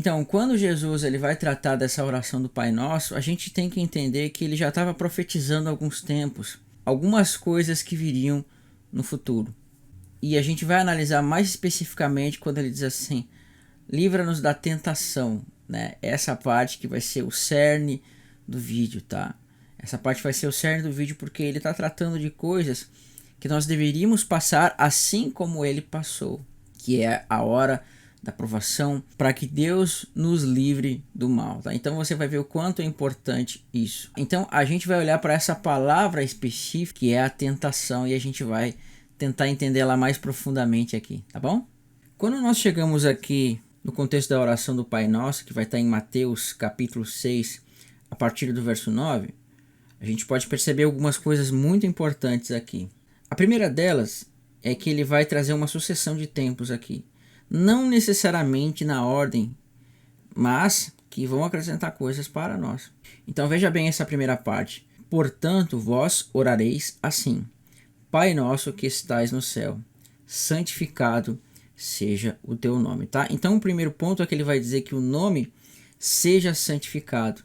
Então, quando Jesus ele vai tratar dessa oração do Pai Nosso, a gente tem que entender que ele já estava profetizando há alguns tempos, algumas coisas que viriam no futuro. E a gente vai analisar mais especificamente quando ele diz assim: livra-nos da tentação, né? Essa parte que vai ser o cerne do vídeo, tá? Essa parte vai ser o cerne do vídeo porque ele está tratando de coisas que nós deveríamos passar assim como ele passou, que é a hora da provação, para que Deus nos livre do mal, tá? Então você vai ver o quanto é importante isso. Então a gente vai olhar para essa palavra específica que é a tentação e a gente vai tentar entender ela mais profundamente aqui, tá bom? Quando nós chegamos aqui no contexto da oração do Pai Nosso, que vai estar em Mateus capítulo 6, a partir do verso 9, a gente pode perceber algumas coisas muito importantes aqui. A primeira delas é que ele vai trazer uma sucessão de tempos aqui. Não necessariamente na ordem, mas que vão acrescentar coisas para nós. Então veja bem essa primeira parte. Portanto, vós orareis assim: Pai nosso que estais no céu, santificado seja o teu nome, tá? Então o primeiro ponto é que ele vai dizer que o nome seja santificado.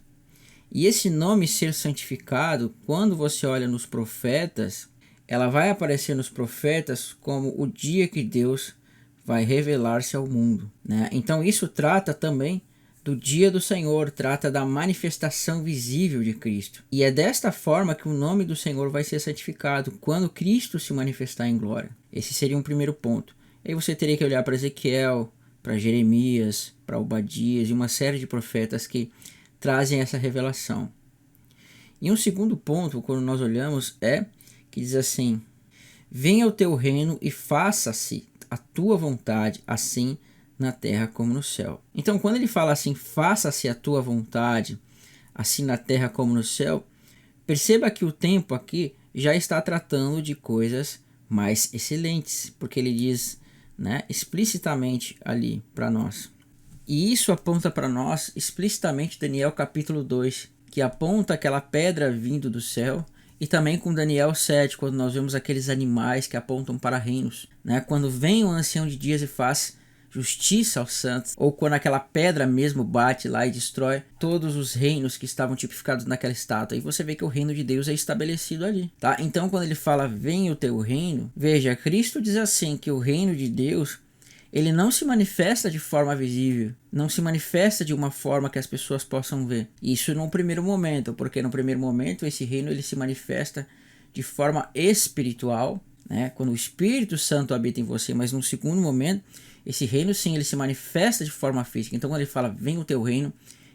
E esse nome ser santificado, quando você olha nos profetas, ela vai aparecer nos profetas como o dia que Deus vai revelar-se ao mundo, né? Então isso trata também do dia do Senhor, trata da manifestação visível de Cristo. E é desta forma que o nome do Senhor vai ser santificado, quando Cristo se manifestar em glória. Esse seria um primeiro ponto. Aí você teria que olhar para Ezequiel, para Jeremias, para Obadias e uma série de profetas que trazem essa revelação. E um segundo ponto, quando nós olhamos, é que diz assim: venha o teu reino e faça-se a tua vontade, assim na terra como no céu. Então, quando ele fala assim, faça-se a tua vontade, assim na terra como no céu, perceba que o tempo aqui já está tratando de coisas mais excelentes, porque ele diz, né, explicitamente ali para nós. E isso aponta para nós explicitamente Daniel capítulo 2, que aponta aquela pedra vindo do céu, e também com Daniel 7, quando nós vemos aqueles animais que apontam para reinos, né? Quando vem o ancião de dias e faz justiça aos santos, ou quando aquela pedra mesmo bate lá e destrói todos os reinos que estavam tipificados naquela estátua, e você vê que o reino de Deus é estabelecido ali, tá? Então quando ele fala venha o teu reino, veja, Cristo diz assim que o reino de Deus ele não se manifesta de forma visível, não se manifesta de uma forma que as pessoas possam ver. Isso no primeiro momento, porque no primeiro momento esse reino ele se manifesta de forma espiritual, né? Quando o Espírito Santo habita em você, mas no segundo momento esse reino sim ele se manifesta de forma física. Então quando ele fala vem o teu reino,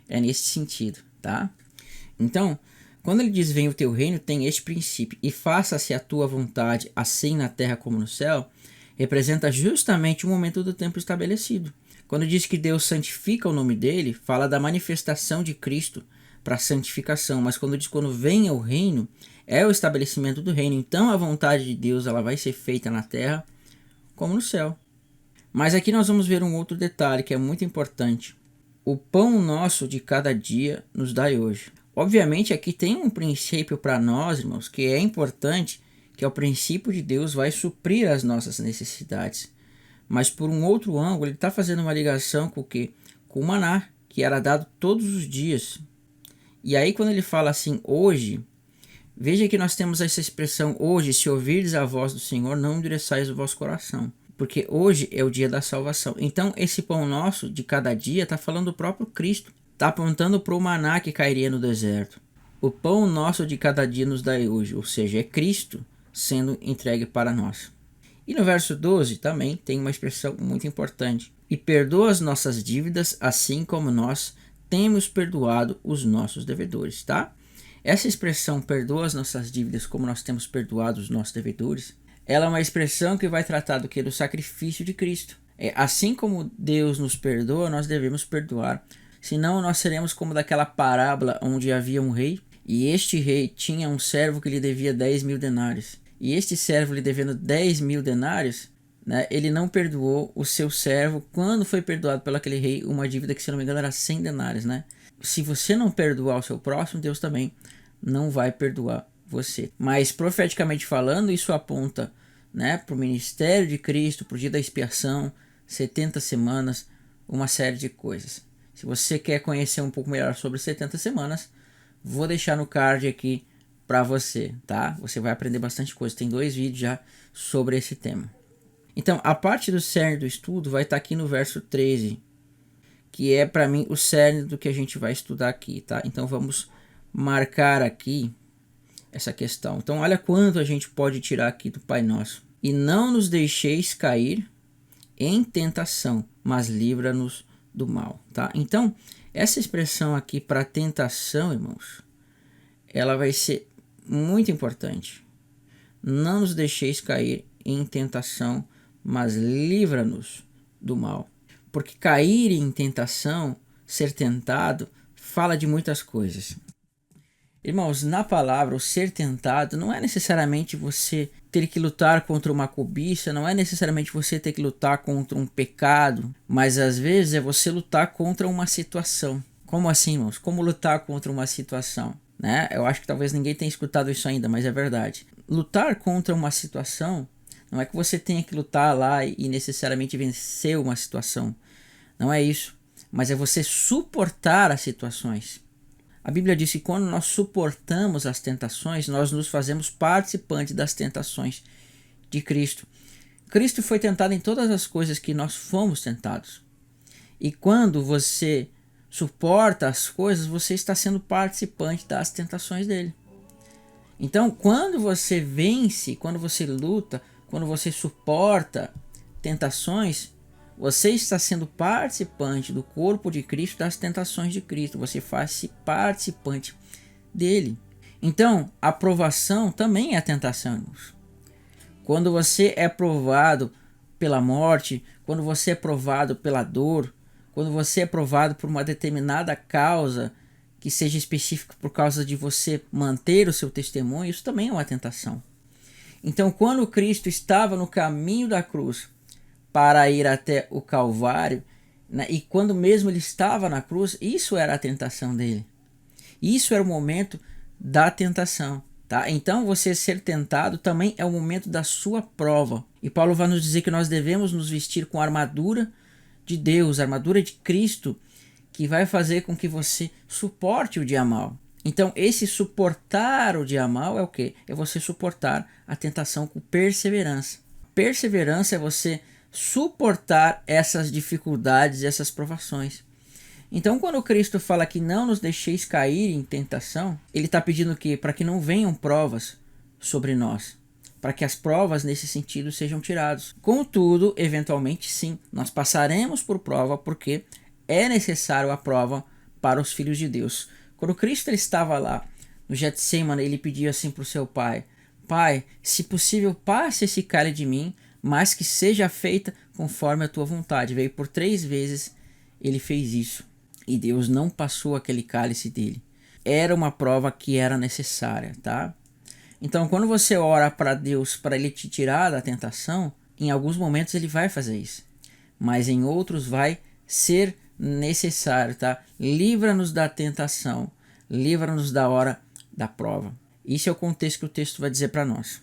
é nesse sentido, tá? Então, quando ele diz vem o teu reino, tem este princípio: e faça-se a tua vontade, assim na terra como no céu, representa justamente o momento do tempo estabelecido. Quando diz que Deus santifica o nome dele, fala da manifestação de Cristo para a santificação, mas quando diz quando venha o reino, é o estabelecimento do reino. Então a vontade de Deus ela vai ser feita na terra como no céu. Mas aqui nós vamos ver um outro detalhe que é muito importante. O pão nosso de cada dia nos dai hoje. Obviamente aqui tem um princípio para nós, irmãos, que é importante, que é o princípio de Deus vai suprir as nossas necessidades. Mas por um outro ângulo, ele está fazendo uma ligação com o quê? Com o maná, que era dado todos os dias. E aí quando ele fala assim, hoje, veja que nós temos essa expressão, hoje, se ouvirdes a voz do Senhor, não endureçais o vosso coração. Porque hoje é o dia da salvação. Então esse pão nosso de cada dia está falando do próprio Cristo. Está apontando para o maná que cairia no deserto. O pão nosso de cada dia nos dai hoje, ou seja, é Cristo sendo entregue para nós. E no verso 12 também tem uma expressão muito importante. E perdoa as nossas dívidas, assim como nós temos perdoado os nossos devedores, tá? Essa expressão, perdoa as nossas dívidas como nós temos perdoado os nossos devedores, ela é uma expressão que vai tratar do que? Do sacrifício de Cristo. Assim como Deus nos perdoa, nós devemos perdoar. Senão nós seremos como daquela parábola onde havia um rei, e este rei tinha um servo que lhe devia 10.000 denários. E este servo lhe devendo 10.000 denários, né, ele não perdoou o seu servo quando foi perdoado pelo aquele rei uma dívida que, se não me engano, era 100 denários. Né? Se você não perdoar o seu próximo, Deus também não vai perdoar você. Mas profeticamente falando, isso aponta, né, para o ministério de Cristo, para o dia da expiação, 70 semanas, uma série de coisas. Se você quer conhecer um pouco melhor sobre 70 semanas, vou deixar no card aqui para você, tá? Você vai aprender bastante coisa. Tem 2 vídeos já sobre esse tema. Então, a parte do cerne do estudo vai estar aqui no verso 13, que é para mim o cerne do que a gente vai estudar aqui, tá? Então, vamos marcar aqui essa questão. Então, olha quanto a gente pode tirar aqui do Pai Nosso. E não nos deixeis cair em tentação, mas livra-nos do mal, tá? Então, essa expressão aqui para tentação, irmãos, ela vai ser muito importante. Não nos deixeis cair em tentação, mas livra-nos do mal. Porque cair em tentação, ser tentado, fala de muitas coisas. Irmãos, na palavra, o ser tentado não é necessariamente você ter que lutar contra uma cobiça, não é necessariamente você ter que lutar contra um pecado, mas às vezes é você lutar contra uma situação. Como assim, irmãos? Como lutar contra uma situação? Né? Eu acho que talvez ninguém tenha escutado isso ainda, mas é verdade. Lutar contra uma situação não é que você tenha que lutar lá e necessariamente vencer uma situação. Não é isso. Mas é você suportar as situações. A Bíblia diz que quando nós suportamos as tentações, nós nos fazemos participantes das tentações de Cristo. Cristo foi tentado em todas as coisas que nós fomos tentados. E quando você suporta as coisas, você está sendo participante das tentações dele. Então, quando você vence, quando você luta, quando você suporta tentações, você está sendo participante do corpo de Cristo, das tentações de Cristo. Você faz-se participante dele. Então, a provação também é tentação, irmãos. Quando você é provado pela morte, quando você é provado pela dor, quando você é provado por uma determinada causa, que seja específica por causa de você manter o seu testemunho, isso também é uma tentação. Então, quando Cristo estava no caminho da cruz para ir até o Calvário, né, e quando mesmo ele estava na cruz, isso era a tentação dele. Isso era o momento da tentação. Tá? Então, você ser tentado também é o momento da sua prova. E Paulo vai nos dizer que nós devemos nos vestir com a armadura de Deus, a armadura de Cristo, que vai fazer com que você suporte o dia mal. Então, esse suportar o dia mal é o quê? É você suportar a tentação com perseverança. Perseverança é você suportar essas dificuldades, essas provações. Então, quando Cristo fala que não nos deixeis cair em tentação, ele está pedindo que para que não venham provas sobre nós, para que as provas nesse sentido sejam tiradas. Contudo, eventualmente sim, nós passaremos por prova porque é necessário a prova para os filhos de Deus. Quando Cristo ele estava lá no Getsemane, ele pediu assim para o seu pai: Pai, se possível, passe esse cálice de mim, mas que seja feita conforme a tua vontade. Veio por 3 vezes, ele fez isso. E Deus não passou aquele cálice dele. Era uma prova que era necessária, tá? Então, quando você ora para Deus, para ele te tirar da tentação, em alguns momentos ele vai fazer isso. Mas em outros vai ser necessário, tá? Livra-nos da tentação. Livra-nos da hora da prova. Isso é o contexto que o texto vai dizer para nós.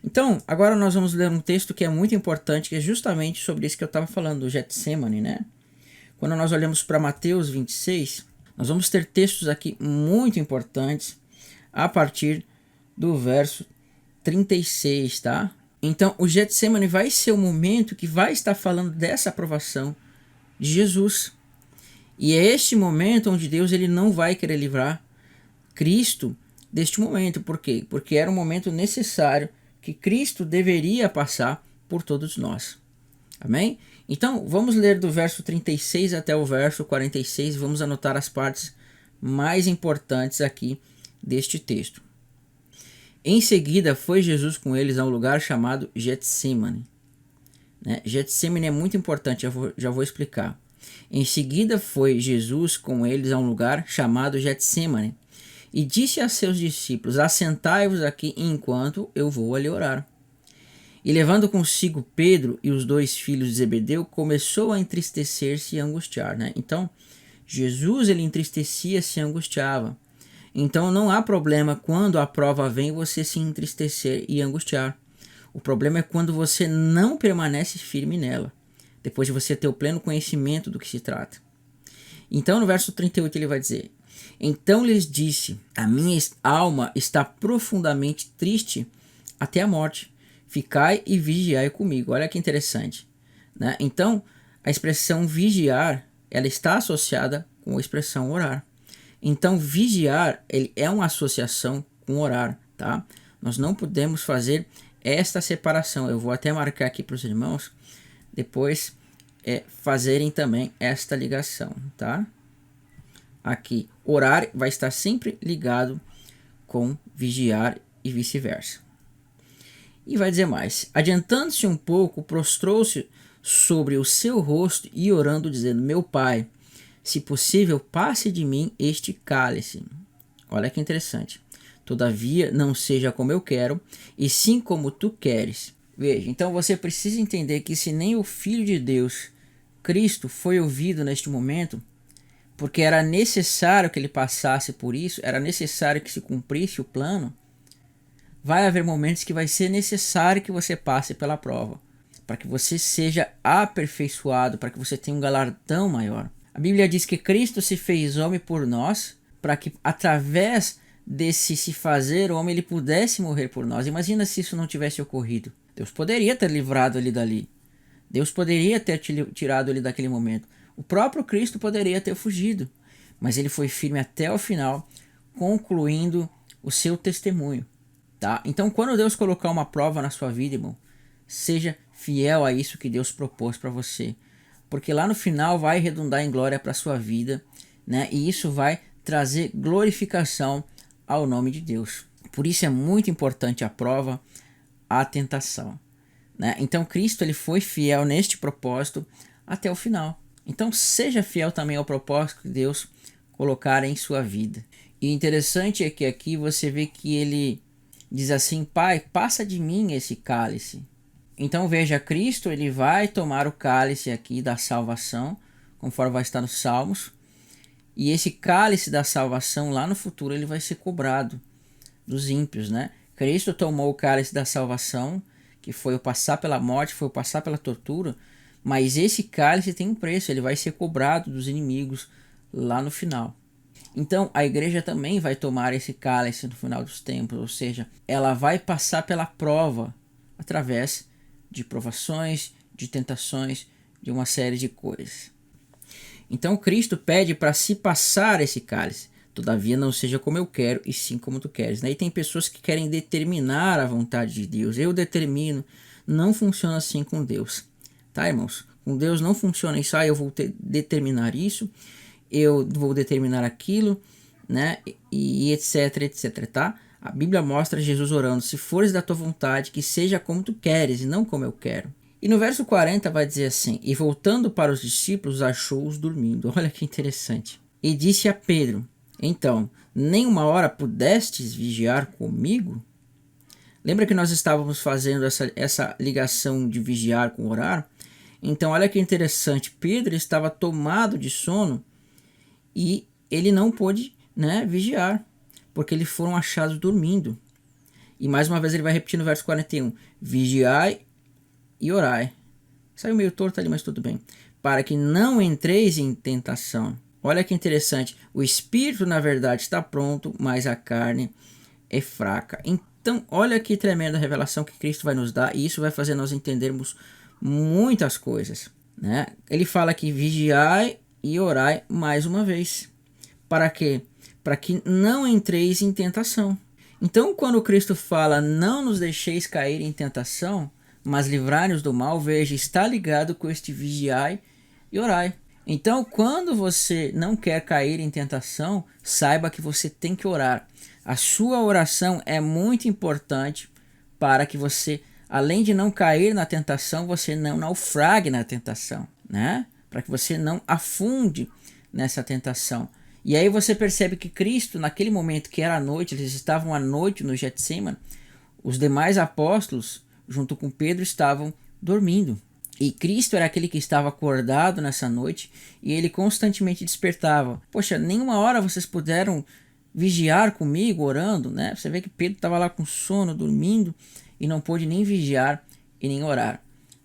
Então, agora nós vamos ler um texto que é muito importante, que é justamente sobre isso que eu estava falando, do Getsemane, né? Quando nós olhamos para Mateus 26, nós vamos ter textos aqui muito importantes a partir do verso 36, tá? Então, o Getsemane vai ser o momento que vai estar falando dessa aprovação de Jesus. E é este momento onde Deus ele não vai querer livrar Cristo deste momento. Por quê? Porque era um momento necessário que Cristo deveria passar por todos nós. Amém? Então, vamos ler do verso 36 até o verso 46. Vamos anotar as partes mais importantes aqui deste texto. Em seguida, foi Jesus com eles a um lugar chamado Getsemane. Getsemane é muito importante, já vou explicar. Em seguida, foi Jesus com eles a um lugar chamado Getsemane. E disse a seus discípulos: assentai-vos aqui enquanto eu vou ali orar. E levando consigo Pedro e os 2 filhos de Zebedeu, começou a entristecer-se e angustiar. Então, Jesus ele entristecia-se e angustiava. Então, não há problema quando a prova vem você se entristecer e angustiar. O problema é quando você não permanece firme nela, depois de você ter o pleno conhecimento do que se trata. Então no verso 38 ele vai dizer: então lhes disse, a minha alma está profundamente triste até a morte. Ficai e vigiai comigo. Olha que interessante, né? Então, a expressão vigiar, ela está associada com a expressão orar. Então, vigiar, ele é uma associação com orar, tá? Nós não podemos fazer esta separação. Eu vou até marcar aqui para os irmãos depois fazerem também esta ligação, tá? Aqui, orar vai estar sempre ligado com vigiar e vice-versa. E vai dizer mais: adiantando-se um pouco, prostrou-se sobre o seu rosto e orando, dizendo: meu pai, se possível, passe de mim este cálice. Olha que interessante. Todavia, não seja como eu quero, e sim como tu queres. Veja, então você precisa entender que se nem o Filho de Deus, Cristo, foi ouvido neste momento, porque era necessário que ele passasse por isso, era necessário que se cumprisse o plano, vai haver momentos que vai ser necessário que você passe pela prova, para que você seja aperfeiçoado, para que você tenha um galardão maior. A Bíblia diz que Cristo se fez homem por nós, para que através desse se fazer homem ele pudesse morrer por nós. Imagina se isso não tivesse ocorrido. Deus poderia ter livrado ele dali. Deus poderia ter tirado ele daquele momento. O próprio Cristo poderia ter fugido, mas ele foi firme até o final, concluindo o seu testemunho. Tá? Então, quando Deus colocar uma prova na sua vida, irmão, seja fiel a isso que Deus propôs para você, porque lá no final vai redundar em glória para a sua vida, né? E isso vai trazer glorificação ao nome de Deus. Por isso é muito importante a prova, a tentação, né? Então Cristo ele foi fiel neste propósito até o final. Então seja fiel também ao propósito que Deus colocar em sua vida. E interessante é que aqui você vê que ele diz assim: Pai, passa de mim esse cálice. Então veja, Cristo ele vai tomar o cálice aqui da salvação, conforme vai estar nos Salmos, e esse cálice da salvação lá no futuro ele vai ser cobrado dos ímpios, né? Cristo tomou o cálice da salvação, que foi o passar pela morte, foi o passar pela tortura, mas esse cálice tem um preço, ele vai ser cobrado dos inimigos lá no final. Então a igreja também vai tomar esse cálice no final dos tempos, ou seja, ela vai passar pela prova através de provações, de tentações, de uma série de coisas. Então Cristo pede para se passar esse cálice. Todavia não seja como eu quero, e sim como tu queres. E tem pessoas que querem determinar a vontade de Deus. Eu determino. Não funciona assim com Deus. Tá, irmãos? Com Deus não funciona isso. Eu vou determinar isso, eu vou determinar aquilo, né? E etc, etc, tá? A Bíblia mostra Jesus orando: se fores da tua vontade, que seja como tu queres e não como eu quero. E no verso 40 vai dizer assim: e voltando para os discípulos, achou-os dormindo. Olha que interessante. E disse a Pedro: então, nem uma hora pudestes vigiar comigo? Lembra que nós estávamos fazendo essa ligação de vigiar com orar? Então olha que interessante. Pedro estava tomado de sono e ele não pôde, né, vigiar, porque eles foram achados dormindo. E mais uma vez ele vai repetir no verso 41. Vigiai e orai. Saiu meio torto ali, mas tudo bem. Para que não entreis em tentação. Olha que interessante. O espírito, na verdade, está pronto, mas a carne é fraca. Então, olha que tremenda revelação que Cristo vai nos dar. E isso vai fazer nós entendermos muitas coisas, né? Ele fala que vigiai e orai mais uma vez. Para quê? Para que não entreis em tentação. Então, quando Cristo fala: não nos deixeis cair em tentação, mas livrai-nos do mal, veja, está ligado com este vigiai e orai. Então, quando você não quer cair em tentação, saiba que você tem que orar. A sua oração é muito importante para que você, além de não cair na tentação, você não naufrague na tentação, né? Para que você não afunde nessa tentação. E aí você percebe que Cristo, naquele momento que era a noite, eles estavam à noite no Getsemane, os demais apóstolos, junto com Pedro, estavam dormindo. E Cristo era aquele que estava acordado nessa noite e ele constantemente despertava. Poxa, nenhuma hora vocês puderam vigiar comigo orando, né? Você vê que Pedro estava lá com sono, dormindo, e não pôde nem vigiar e nem orar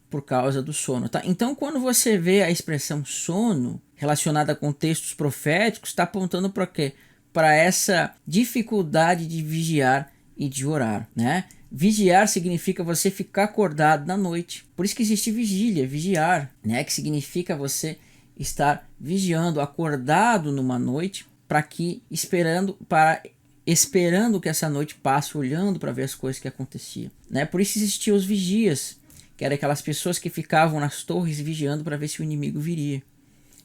por causa do sono, tá? Então, quando você vê a expressão sono, relacionada com textos proféticos, está apontando para quê? Para essa dificuldade de vigiar e de orar, né? Vigiar significa você ficar acordado na noite. Por isso que existe vigília, vigiar, né? Que significa você estar vigiando, acordado numa noite, esperando que essa noite passe, olhando para ver as coisas que aconteciam, né? Por isso existiam os vigias, que eram aquelas pessoas que ficavam nas torres vigiando para ver se o inimigo viria.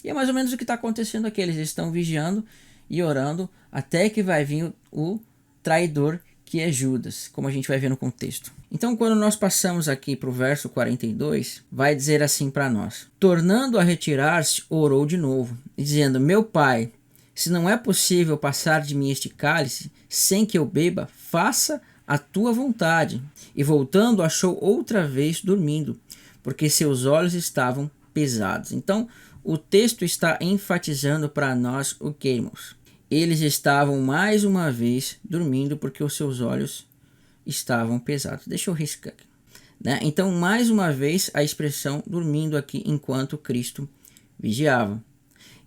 E é mais ou menos o que está acontecendo aqui. Eles estão vigiando e orando até que vai vir o traidor, que é Judas, como a gente vai ver no contexto. Então, quando nós passamos aqui para o verso 42, vai dizer assim para nós: tornando a retirar-se, orou de novo, dizendo: meu pai, se não é possível passar de mim este cálice sem que eu beba, faça a tua vontade. E voltando, achou outra vez dormindo, porque seus olhos estavam pesados. Então, o texto está enfatizando para nós o que, irmãos? Eles estavam mais uma vez dormindo porque os seus olhos estavam pesados. Deixa eu riscar aqui, né? Então, mais uma vez, a expressão dormindo aqui enquanto Cristo vigiava.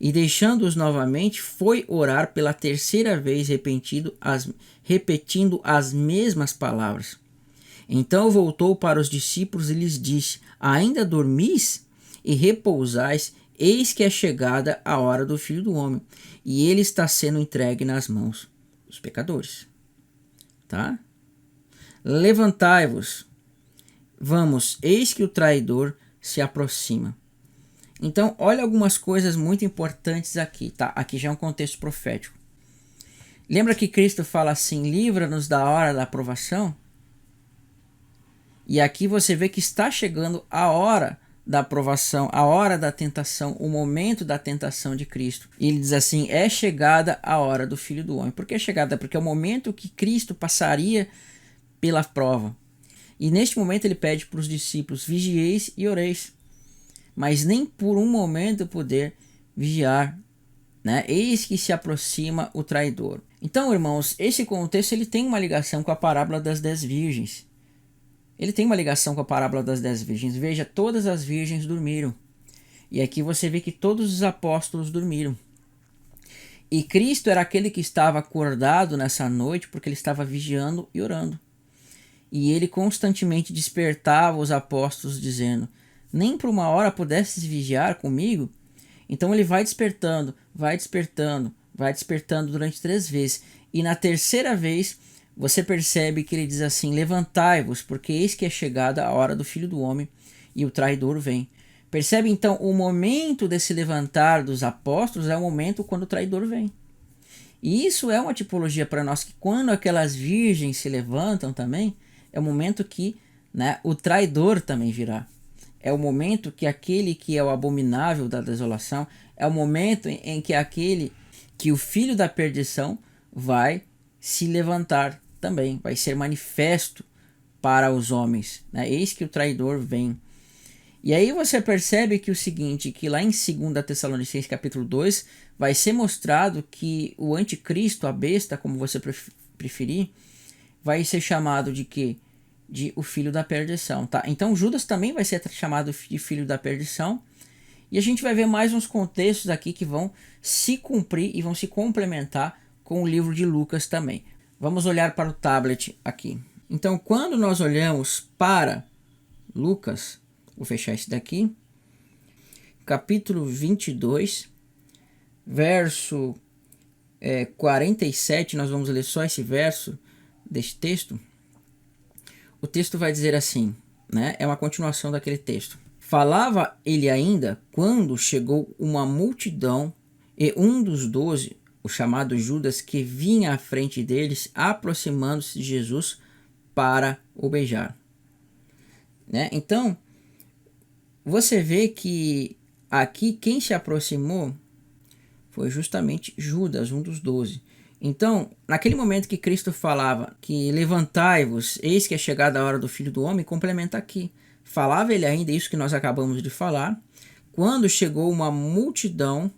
E deixando-os novamente, foi orar pela terceira vez, repetindo as mesmas palavras. Então voltou para os discípulos e lhes disse: ainda dormis e repousais? Eis que é chegada a hora do Filho do Homem, e ele está sendo entregue nas mãos dos pecadores. Tá? Levantai-vos, vamos, eis que o traidor se aproxima. Então, olha algumas coisas muito importantes aqui, tá? Aqui já é um contexto profético. Lembra que Cristo fala assim: livra-nos da hora da provação? E aqui você vê que está chegando a hora da provação, a hora da tentação, o momento da tentação de Cristo. E ele diz assim: é chegada a hora do Filho do Homem. Por que é chegada? Porque é o momento que Cristo passaria pela prova. E neste momento ele pede para os discípulos: vigieis e oreis. Mas nem por um momento poder vigiar, né? Eis que se aproxima o traidor. Então, irmãos, esse contexto ele tem uma ligação com a parábola das 10 virgens. Ele tem uma ligação com a parábola das 10 virgens. Veja, todas as virgens dormiram. E aqui você vê que todos os apóstolos dormiram. E Cristo era aquele que estava acordado nessa noite porque ele estava vigiando e orando. E ele constantemente despertava os apóstolos dizendo: nem por uma hora pudesses vigiar comigo? Então ele vai despertando durante 3 vezes. E na terceira vez você percebe que ele diz assim: levantai-vos, porque eis que é chegada a hora do Filho do Homem e o traidor vem. Percebe então, o momento desse levantar dos apóstolos é o momento quando o traidor vem. E isso é uma tipologia para nós, que quando aquelas virgens se levantam também, é o momento que, né, o traidor também virá. É o momento que aquele que é o abominável da desolação, é o momento em que o filho da perdição vai se levantar também, vai ser manifesto para os homens, né? Eis que o traidor vem. E aí você percebe que o seguinte, que lá em 2 Tessalonicenses capítulo 2, vai ser mostrado que o anticristo, a besta, como você preferir, vai ser chamado de quê? De o filho da perdição, tá? Então Judas também vai ser chamado de filho da perdição. E a gente vai ver mais uns contextos aqui que vão se cumprir e vão se complementar com o livro de Lucas também. Vamos olhar para o tablet aqui. Então, quando nós olhamos para Lucas, vou fechar esse daqui, capítulo 22, verso 47, nós vamos ler só esse verso deste texto. O texto vai dizer assim, né? É uma continuação daquele texto. Falava ele ainda quando chegou uma multidão e um dos 12, o chamado Judas, que vinha à frente deles, aproximando-se de Jesus para o beijar. Né? Então, você vê que aqui quem se aproximou foi justamente Judas, um dos 12. Então, naquele momento que Cristo falava que levantai-vos, eis que é chegada a hora do Filho do Homem, complementa aqui. Falava ele ainda isso que nós acabamos de falar, quando chegou uma multidão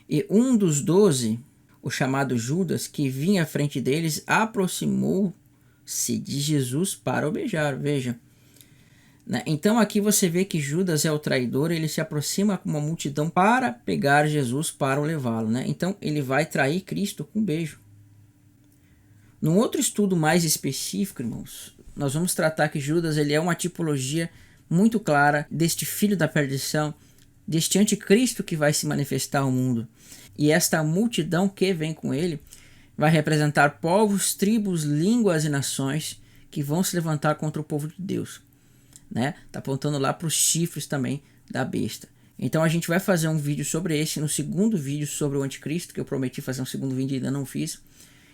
e um dos 12, o chamado Judas, que vinha à frente deles, aproximou-se de Jesus para o beijar. Veja, né? Então aqui você vê que Judas é o traidor, ele se aproxima com uma multidão para pegar Jesus, para o levá-lo, né? Então ele vai trair Cristo com um beijo. Num outro estudo mais específico, irmãos, nós vamos tratar que Judas ele é uma tipologia muito clara deste filho da perdição, deste anticristo que vai se manifestar ao mundo. E esta multidão que vem com ele vai representar povos, tribos, línguas e nações que vão se levantar contra o povo de Deus, né? Tá apontando lá para os chifres também da besta. Então a gente vai fazer um vídeo sobre esse, no segundo vídeo sobre o anticristo, que eu prometi fazer um segundo vídeo e ainda não fiz.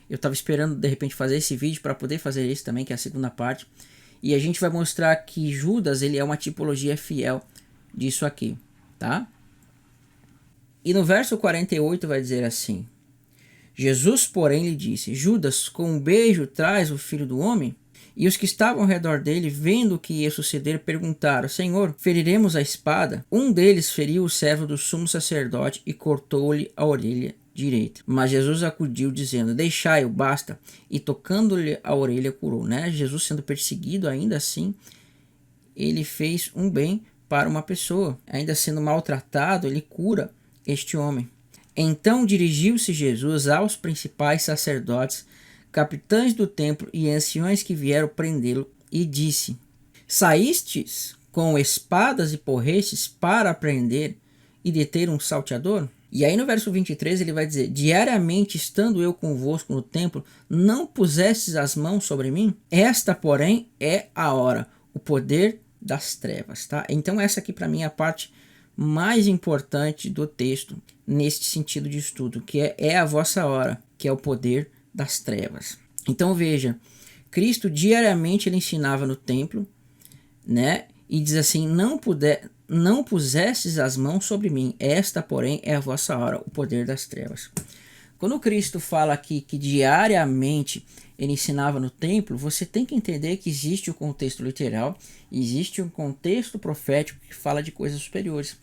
Eu estava esperando de repente fazer esse vídeo para poder fazer esse também, que é a segunda parte. E a gente vai mostrar que Judas ele é uma tipologia fiel disso aqui, tá? E no verso 48 vai dizer assim: Jesus, porém, lhe disse: Judas, com um beijo traz o filho do homem? E os que estavam ao redor dele, vendo o que ia suceder, perguntaram: Senhor, feriremos a espada? Um deles feriu o servo do sumo sacerdote e cortou-lhe a orelha direita. Mas Jesus acudiu, dizendo: Deixai-o, basta. E tocando-lhe a orelha, curou, né? Jesus sendo perseguido, ainda assim, ele fez um bem para uma pessoa. Ainda sendo maltratado, ele cura este homem. Então dirigiu-se Jesus aos principais sacerdotes, capitães do templo e anciões que vieram prendê-lo, e disse: Saístes com espadas e porretes para prender e deter um salteador? E aí no verso 23 ele vai dizer: Diariamente estando eu convosco no templo, não pusestes as mãos sobre mim? Esta, porém, é a hora, o poder das trevas, tá? Então essa aqui para mim é a parte mais importante do texto, neste sentido de estudo, que é a vossa hora, que é o poder das trevas. Então veja, Cristo diariamente ele ensinava no templo, né? E diz assim: não pusestes as mãos sobre mim, esta, porém, é a vossa hora, o poder das trevas. Quando Cristo fala aqui que diariamente ele ensinava no templo, você tem que entender que existe o contexto literal, existe um contexto profético que fala de coisas superiores.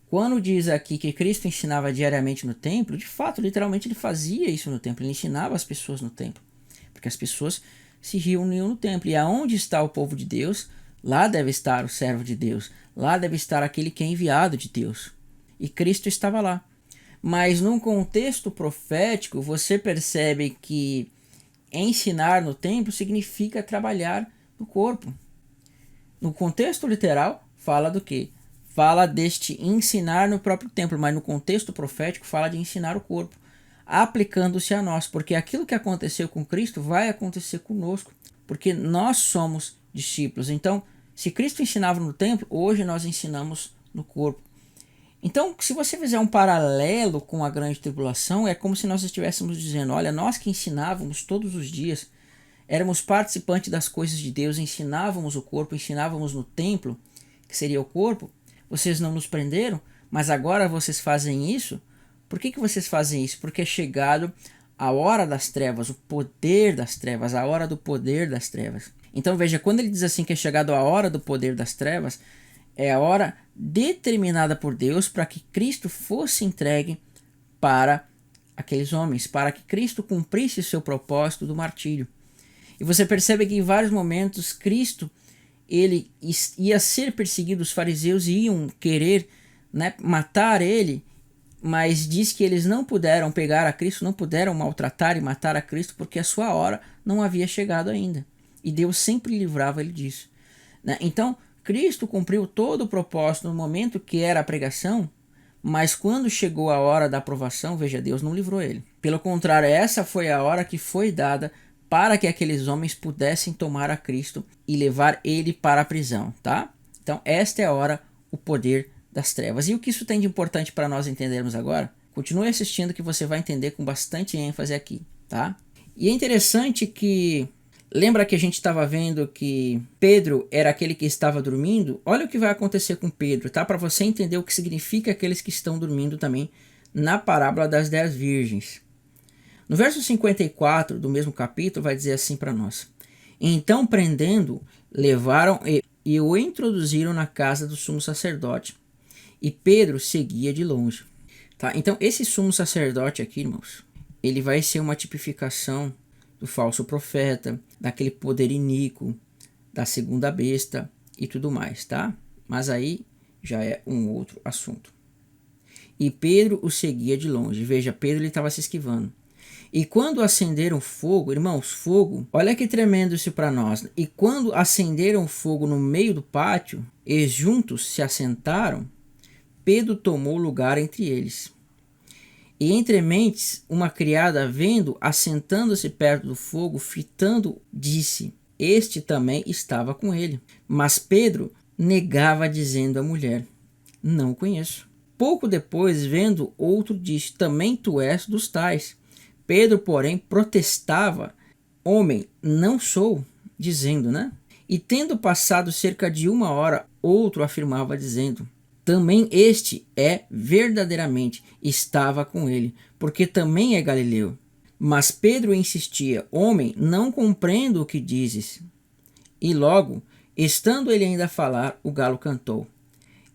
Quando diz aqui que Cristo ensinava diariamente no templo, de fato, literalmente ele fazia isso no templo, ele ensinava as pessoas no templo, porque as pessoas se reuniam no templo. E aonde está o povo de Deus, lá deve estar o servo de Deus, lá deve estar aquele que é enviado de Deus. E Cristo estava lá. Mas num contexto profético, você percebe que ensinar no templo significa trabalhar no corpo. No contexto literal, fala do quê? Fala deste ensinar no próprio templo, mas no contexto profético fala de ensinar o corpo, aplicando-se a nós, porque aquilo que aconteceu com Cristo vai acontecer conosco, porque nós somos discípulos. Então, se Cristo ensinava no templo, hoje nós ensinamos no corpo. Então, se você fizer um paralelo com a grande tribulação, é como se nós estivéssemos dizendo: olha, nós que ensinávamos todos os dias, éramos participantes das coisas de Deus, ensinávamos o corpo, ensinávamos no templo, que seria o corpo, vocês não nos prenderam, mas agora vocês fazem isso. Por que vocês fazem isso? Porque é chegado a hora das trevas, o poder das trevas, a hora do poder das trevas. Então veja, quando ele diz assim que é chegado a hora do poder das trevas, é a hora determinada por Deus para que Cristo fosse entregue para aqueles homens, para que Cristo cumprisse o seu propósito do martírio. E você percebe que em vários momentos Cristo ele ia ser perseguido, os fariseus iam querer, né, matar ele, mas diz que eles não puderam pegar a Cristo, não puderam maltratar e matar a Cristo, porque a sua hora não havia chegado ainda. E Deus sempre livrava ele disso, né? Então, Cristo cumpriu todo o propósito no momento que era a pregação, mas quando chegou a hora da aprovação, veja, Deus não livrou ele. Pelo contrário, essa foi a hora que foi dada para que aqueles homens pudessem tomar a Cristo e levar ele para a prisão, tá? Então, esta é a hora, o poder das trevas. E o que isso tem de importante para nós entendermos agora? Continue assistindo que você vai entender com bastante ênfase aqui, tá? E é interessante que... Lembra que a gente estava vendo que Pedro era aquele que estava dormindo? Olha o que vai acontecer com Pedro, tá? Para você entender o que significa aqueles que estão dormindo também na parábola das 10 virgens. No verso 54 do mesmo capítulo vai dizer assim para nós: Então, prendendo, levaram e o introduziram na casa do sumo sacerdote. E Pedro seguia de longe. Tá? Então, esse sumo sacerdote aqui, irmãos, ele vai ser uma tipificação do falso profeta, daquele poder iníquo, da segunda besta e tudo mais, tá? Mas aí já é um outro assunto. E Pedro o seguia de longe. Veja, Pedro estava se esquivando. E quando acenderam fogo, irmãos, fogo, olha que tremendo isso para nós. E quando acenderam fogo no meio do pátio, e juntos se assentaram, Pedro tomou lugar entre eles. E entre mentes, uma criada, vendo, assentando-se perto do fogo, fitando, disse: Este também estava com ele. Mas Pedro negava, dizendo à mulher: Não o conheço. Pouco depois, vendo, outro disse: Também tu és dos tais. Pedro, porém, protestava: Homem, não sou, dizendo, né? E tendo passado cerca de 1 hora, outro afirmava, dizendo: Também este é verdadeiramente, estava com ele, porque também é galileu. Mas Pedro insistia: Homem, não compreendo o que dizes. E logo, estando ele ainda a falar, o galo cantou.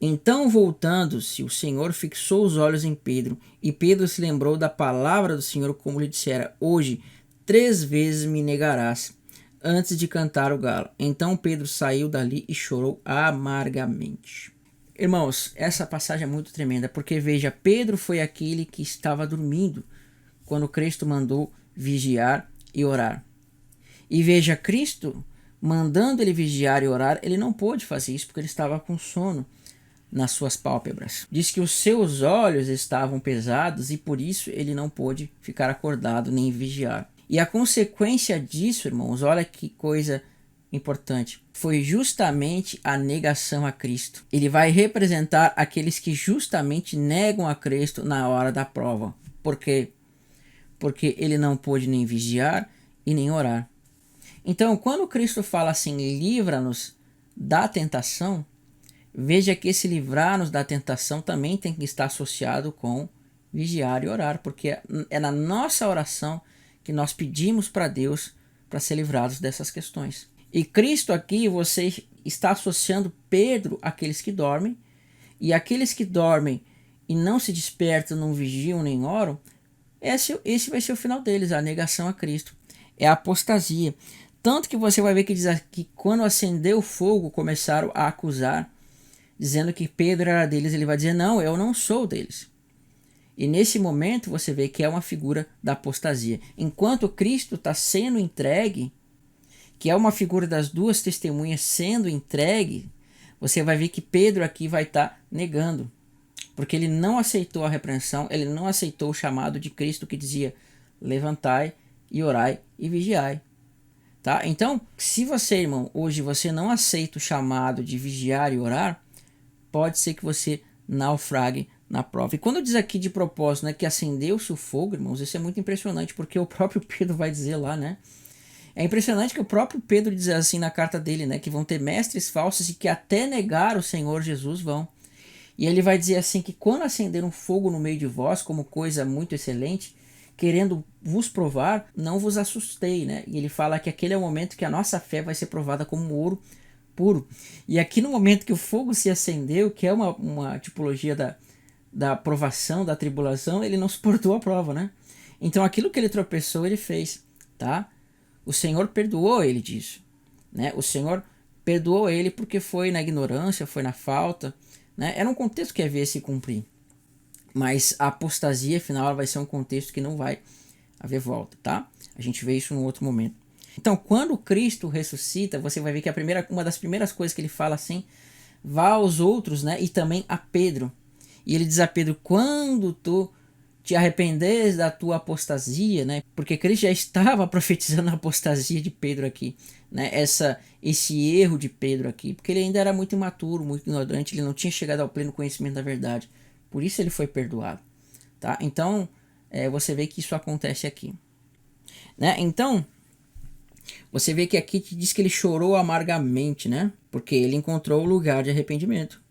Então, voltando-se, o Senhor fixou os olhos em Pedro, e Pedro se lembrou da palavra do Senhor, como lhe dissera: Hoje 3 vezes me negarás, antes de cantar o galo. Então Pedro saiu dali e chorou amargamente. Irmãos, essa passagem é muito tremenda, porque veja, Pedro foi aquele que estava dormindo quando Cristo mandou vigiar e orar. E veja, Cristo mandando ele vigiar e orar, ele não pôde fazer isso porque ele estava com sono nas suas pálpebras. Diz que os seus olhos estavam pesados e por isso ele não pôde ficar acordado nem vigiar. E a consequência disso, irmãos, olha que coisa importante, foi justamente a negação a Cristo. Ele vai representar aqueles que justamente negam a Cristo na hora da prova. Por quê? Porque ele não pôde nem vigiar e nem orar. Então, quando Cristo fala assim, livra-nos da tentação, veja que esse livrar-nos da tentação também tem que estar associado com vigiar e orar, porque é na nossa oração que nós pedimos para Deus para ser livrados dessas questões. E Cristo aqui, você está associando Pedro àqueles que dormem, e aqueles que dormem e não se despertam, não vigiam nem oram, esse vai ser o final deles, a negação a Cristo. É a apostasia. Tanto que você vai ver que diz que quando acendeu o fogo, começaram a acusar, dizendo que Pedro era deles. Ele vai dizer: não, eu não sou deles. E nesse momento você vê que é uma figura da apostasia. Enquanto Cristo está sendo entregue, que é uma figura das duas testemunhas sendo entregue, você vai ver que Pedro aqui vai estar negando. Porque ele não aceitou a repreensão, ele não aceitou o chamado de Cristo que dizia: levantai e orai e vigiai. Tá? Então, se você, irmão, hoje você não aceita o chamado de vigiar e orar, pode ser que você naufrague na prova. E quando diz aqui de propósito, né, que acendeu-se o fogo, irmãos, isso é muito impressionante, porque o próprio Pedro vai dizer lá, né? É impressionante que o próprio Pedro diz assim na carta dele, né, que vão ter mestres falsos e que até negar o Senhor Jesus vão. E ele vai dizer assim que quando acender um fogo no meio de vós, como coisa muito excelente, querendo vos provar, não vos assustei, né? E ele fala que aquele é o momento que a nossa fé vai ser provada como ouro puro. E aqui no momento que o fogo se acendeu, que é uma tipologia da provação, da tribulação, ele não suportou a prova, né? Então aquilo que ele tropeçou, ele fez, tá? O Senhor perdoou ele disso, né? O Senhor perdoou ele porque foi na ignorância, foi na falta, né? Era um contexto que havia se cumprir. Mas a apostasia, afinal, vai ser um contexto que não vai haver volta, tá? A gente vê isso em outro momento. Então, quando Cristo ressuscita, você vai ver que uma das primeiras coisas que ele fala assim, vá aos outros, né? E também a Pedro. E ele diz a Pedro: quando tu te arrependeres da tua apostasia, né? Porque Cristo já estava profetizando a apostasia de Pedro aqui, né? Esse erro de Pedro aqui, porque ele ainda era muito imaturo, muito ignorante, ele não tinha chegado ao pleno conhecimento da verdade. Por isso ele foi perdoado, tá? Então, você vê que isso acontece aqui, né? Então, você vê que aqui diz que ele chorou amargamente, né? Porque ele encontrou o lugar de arrependimento.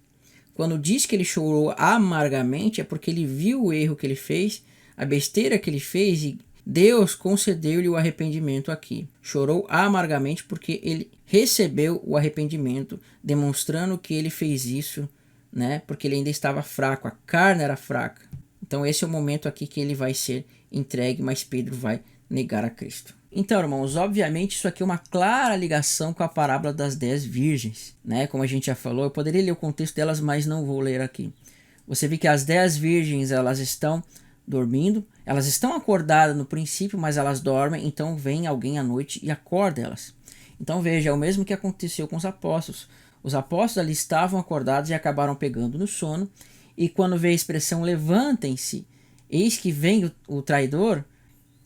Quando diz que ele chorou amargamente, é porque ele viu o erro que ele fez, a besteira que ele fez, e Deus concedeu-lhe o arrependimento aqui. Chorou amargamente porque ele recebeu o arrependimento, demonstrando que ele fez isso, né? Porque ele ainda estava fraco, a carne era fraca. Então esse é o momento aqui que ele vai ser entregue, mas Pedro vai negar a Cristo. Então, irmãos, obviamente isso aqui é uma clara ligação com a parábola das 10 virgens, né? Como a gente já falou, eu poderia ler o contexto delas, mas não vou ler aqui. Você vê que as 10 virgens, elas estão dormindo, elas estão acordadas no princípio, mas elas dormem, então vem alguém à noite e acorda elas. Então veja, é o mesmo que aconteceu com os apóstolos. Os apóstolos ali estavam acordados e acabaram pegando no sono, e quando vê a expressão levantem-se, eis que vem o traidor.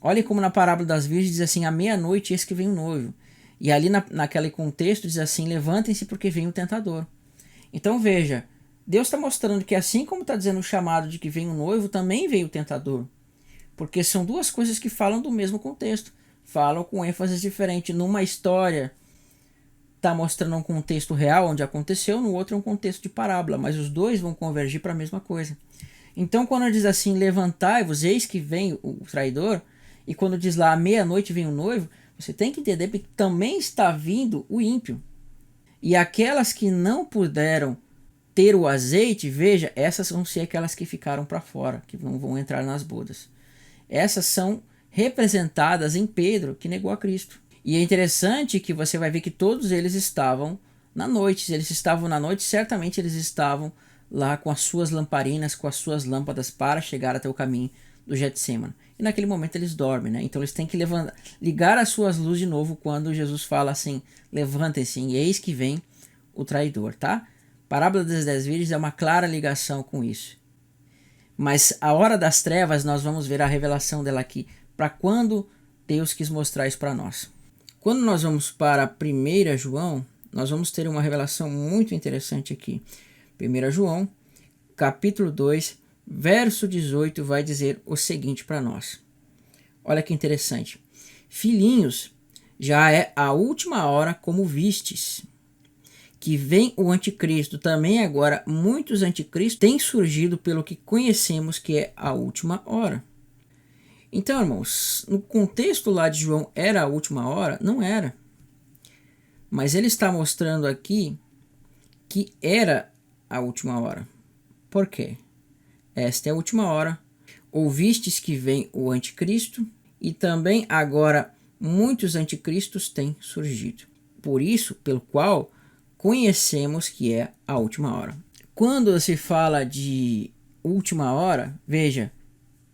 Olha como na parábola das virgens diz assim, à meia-noite eis que vem o noivo. E ali naquele contexto diz assim, levantem-se porque vem o tentador. Então veja, Deus está mostrando que assim como está dizendo o chamado de que vem o noivo, também veio o tentador. Porque são duas coisas que falam do mesmo contexto. Falam com ênfase diferente. Numa história está mostrando um contexto real onde aconteceu, no outro é um contexto de parábola. Mas os dois vão convergir para a mesma coisa. Então quando diz assim, levantai-vos, eis que vem o traidor, e quando diz lá, à meia-noite vem o noivo, você tem que entender que também está vindo o ímpio. E aquelas que não puderam ter o azeite, veja, essas vão ser aquelas que ficaram para fora, que não vão entrar nas bodas. Essas são representadas em Pedro, que negou a Cristo. E é interessante que você vai ver que todos eles estavam na noite. Se eles estavam na noite, certamente eles estavam lá com as suas lamparinas, com as suas lâmpadas para chegar até o caminho do Getsemane. E naquele momento eles dormem, né? Então eles têm que ligar as suas luzes de novo quando Jesus fala assim, levantem-se e eis que vem o traidor, tá? Parábola das 10 virgens é uma clara ligação com isso. Mas a hora das trevas, nós vamos ver a revelação dela aqui, para quando Deus quis mostrar isso para nós. Quando nós vamos para 1 João, nós vamos ter uma revelação muito interessante aqui. 1 João, capítulo 2, verso 18, vai dizer o seguinte para nós. Olha que interessante. Filhinhos, já é a última hora, como vistes, que vem o anticristo. Também agora muitos anticristos têm surgido pelo que conhecemos que é a última hora. Então, irmãos, no contexto lá de João era a última hora? Não era. Mas ele está mostrando aqui que era a última hora. Por quê? Esta é a última hora. Ouvistes que vem o anticristo e também agora muitos anticristos têm surgido. Por isso, pelo qual conhecemos que é a última hora. Quando se fala de última hora, veja,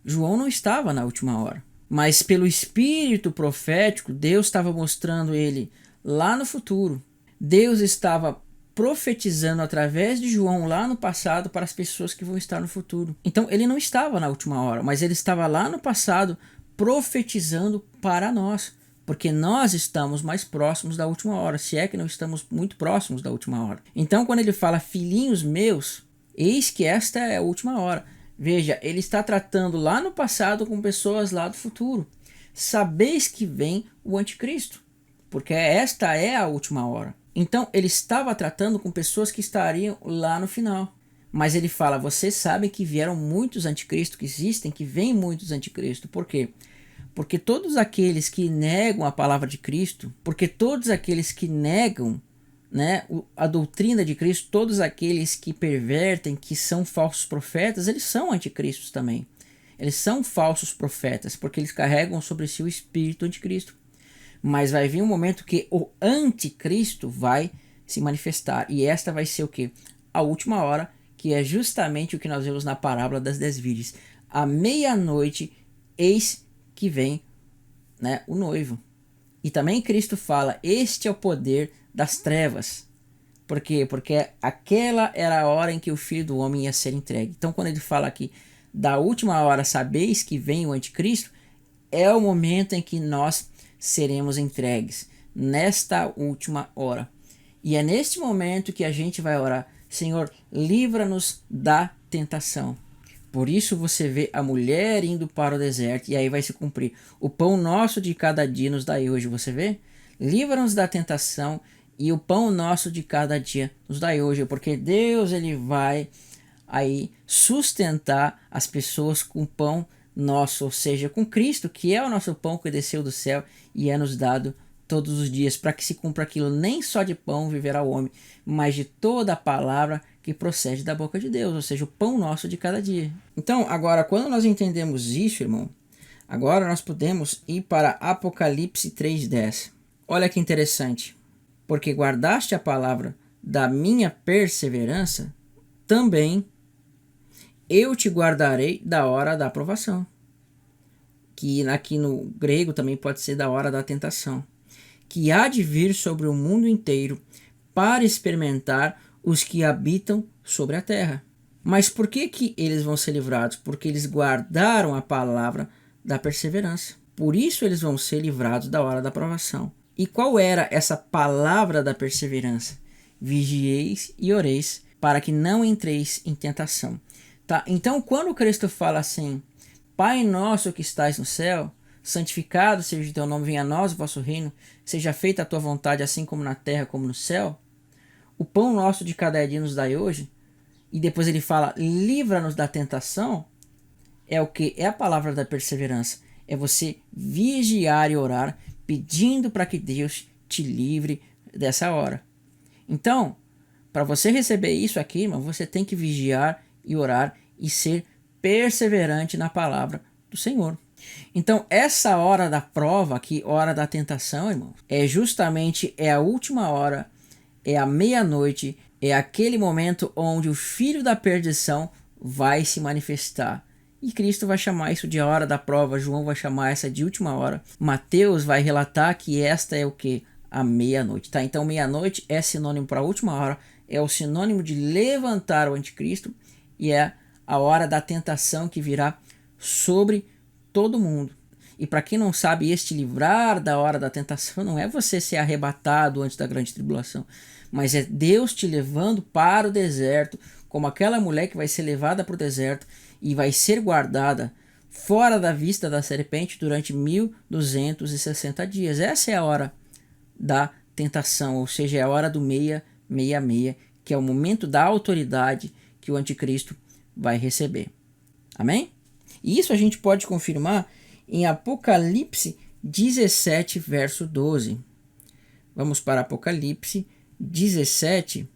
João não estava na última hora, mas pelo espírito profético, Deus estava mostrando ele lá no futuro. Deus estava profetizando através de João lá no passado para as pessoas que vão estar no futuro. Então ele não estava na última hora, mas ele estava lá no passado profetizando para nós. Porque nós estamos mais próximos da última hora, se é que não estamos muito próximos da última hora. Então quando ele fala, filhinhos meus, eis que esta é a última hora. Veja, ele está tratando lá no passado com pessoas lá do futuro. Sabeis que vem o anticristo, porque esta é a última hora. Então ele estava tratando com pessoas que estariam lá no final. Mas ele fala, vocês sabem que vieram muitos anticristos, que existem, que vêm muitos anticristos. Por quê? Porque todos aqueles que negam a palavra de Cristo, porque todos aqueles que negam, né, a doutrina de Cristo, todos aqueles que pervertem, que são falsos profetas, eles são anticristos também. Eles são falsos profetas, porque eles carregam sobre si o espírito anticristo. Mas vai vir um momento que o anticristo vai se manifestar. E esta vai ser o quê? A última hora, que é justamente o que nós vemos na parábola das 10 virgens. À meia-noite, eis que vem, né, o noivo. E também Cristo fala, este é o poder das trevas. Por quê? Porque aquela era a hora em que o Filho do Homem ia ser entregue. Então quando ele fala aqui, da última hora sabeis que vem o anticristo, é o momento em que nós seremos entregues, nesta última hora. E é neste momento que a gente vai orar, Senhor, livra-nos da tentação. Por isso você vê a mulher indo para o deserto e aí vai se cumprir. O pão nosso de cada dia nos dai hoje, você vê? Livra-nos da tentação e o pão nosso de cada dia nos dai hoje, porque Deus ele vai aí sustentar as pessoas com pão nosso, ou seja, com Cristo, que é o nosso pão que desceu do céu e é nos dado todos os dias, para que se cumpra aquilo, nem só de pão viverá o homem, mas de toda a palavra que procede da boca de Deus, ou seja, o pão nosso de cada dia. Então, agora, quando nós entendemos isso, irmão, Agora nós podemos ir para Apocalipse 3:10. Olha que interessante. Porque guardaste a palavra da minha perseverança, também eu te guardarei da hora da provação. Que aqui no grego também pode ser da hora da tentação. Que há de vir sobre o mundo inteiro para experimentar os que habitam sobre a terra. Mas por que eles vão ser livrados? Porque eles guardaram a palavra da perseverança. Por isso eles vão ser livrados da hora da provação. E qual era essa palavra da perseverança? Vigieis e oreis, para que não entreis em tentação. Tá? Então, quando Cristo fala assim, Pai nosso que estais no céu, santificado seja o teu nome, venha a nós o vosso reino, seja feita a tua vontade, assim como na terra como no céu. O pão nosso de cada dia nos dai hoje. E depois ele fala, livra-nos da tentação. É o que? É a palavra da perseverança. É você vigiar e orar, pedindo para que Deus te livre dessa hora. Então, para você receber isso aqui, irmão, você tem que vigiar e orar e ser perseverante na palavra do Senhor. Então, essa hora da prova aqui, hora da tentação, irmão, é a última hora, é a meia-noite, é aquele momento onde o filho da perdição vai se manifestar. E Cristo vai chamar isso de hora da prova, João vai chamar essa de última hora. Mateus vai relatar que esta é o que? A meia-noite, tá? Então meia-noite é sinônimo para a última hora, é o sinônimo de levantar o anticristo e é a hora da tentação que virá sobre todo mundo. E para quem não sabe, este livrar da hora da tentação não é você ser arrebatado antes da grande tribulação, mas é Deus te levando para o deserto, como aquela mulher que vai ser levada para o deserto e vai ser guardada fora da vista da serpente durante 1260 dias. Essa é a hora da tentação, ou seja, é a hora do 666, que é o momento da autoridade que o anticristo vai receber. Amém? E isso a gente pode confirmar em Apocalipse 17, verso 12. Vamos para Apocalipse 17,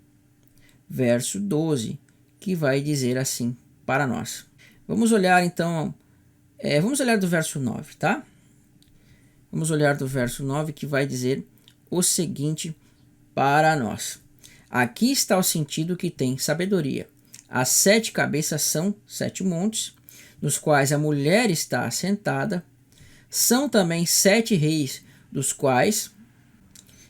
verso 12, que vai dizer assim para nós. Vamos olhar então, vamos olhar do verso 9, tá? Vamos olhar do verso 9 que vai dizer o seguinte para nós. Aqui está o sentido que tem sabedoria. As 7 cabeças são 7 montes, nos quais a mulher está assentada. São também 7 reis, dos quais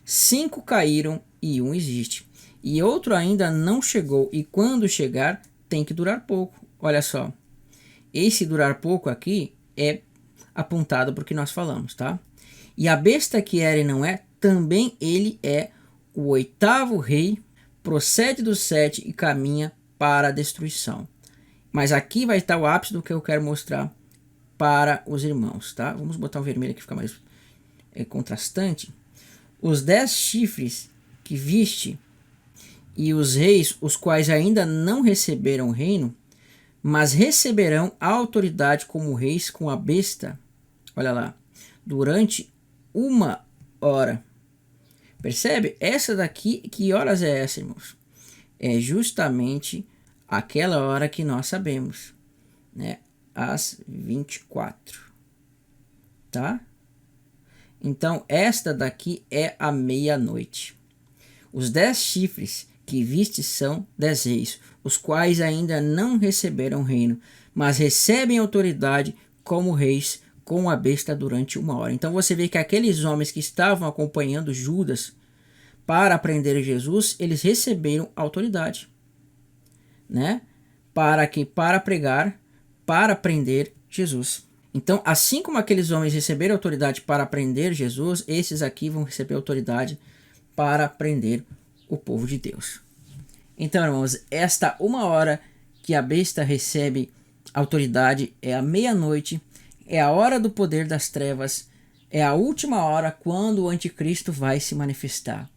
5 caíram e 1 existe. E outro ainda não chegou, e quando chegar tem que durar pouco. Olha só, esse durar pouco aqui é apontado para o que nós falamos, tá? E a besta que era e não é, também ele é o 8º rei, procede dos 7 e caminha para a destruição. Mas aqui vai estar o ápice do que eu quero mostrar para os irmãos, tá? Vamos botar um vermelho que fica mais contrastante. Os 10 chifres que viste e os reis, os quais ainda não receberam o reino, mas receberão a autoridade como reis com a besta, olha lá, durante 1 hora. Percebe? Essa daqui, que horas é essa, irmãos? É justamente aquela hora que nós sabemos, né? Às 24, tá? Então, esta daqui é a meia-noite. Os 10 chifres que viste são 10 reis, os quais ainda não receberam reino, mas recebem autoridade como reis com a besta durante 1 hora. Então você vê que aqueles homens que estavam acompanhando Judas para prender Jesus, eles receberam autoridade, né? Para pregar, para prender Jesus. Então, assim como aqueles homens receberam autoridade para prender Jesus, esses aqui vão receber autoridade para prender o povo de Deus. Então, irmãos, esta 1 hora que a besta recebe autoridade é a meia-noite, é a hora do poder das trevas, é a última hora quando o anticristo vai se manifestar.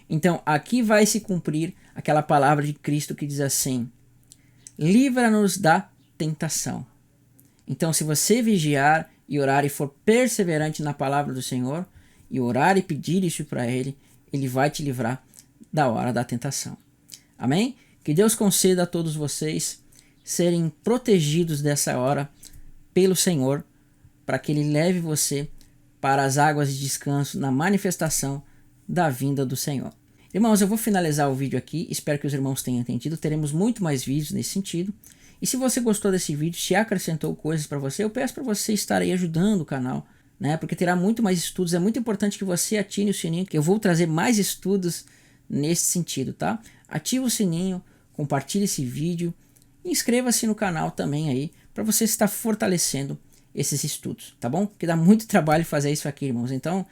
Então, aqui vai se cumprir aquela palavra de Cristo que diz assim: livra-nos da tentação. Então, se você vigiar e orar e for perseverante na palavra do Senhor, e orar e pedir isso para Ele, Ele vai te livrar da hora da tentação. Amém? Que Deus conceda a todos vocês serem protegidos dessa hora pelo Senhor, para que ele leve você para as águas de descanso na manifestação da vinda do Senhor. Irmãos, eu vou finalizar o vídeo aqui, espero que os irmãos tenham entendido, teremos muito mais vídeos nesse sentido. E se você gostou desse vídeo, se acrescentou coisas para você, eu peço para você estar aí ajudando o canal, né? Porque terá muito mais estudos, é muito importante que você ative o sininho, que eu vou trazer mais estudos nesse sentido, tá? Ative o sininho, compartilhe esse vídeo, e inscreva-se no canal também aí, para você estar fortalecendo esses estudos, tá bom? Porque dá muito trabalho fazer isso aqui, irmãos, então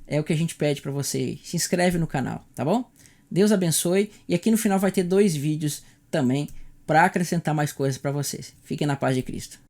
é o que a gente pede para você, se inscreve no canal, tá bom? Deus abençoe, e aqui no final vai ter 2 vídeos também para acrescentar mais coisas para vocês. Fiquem na paz de Cristo.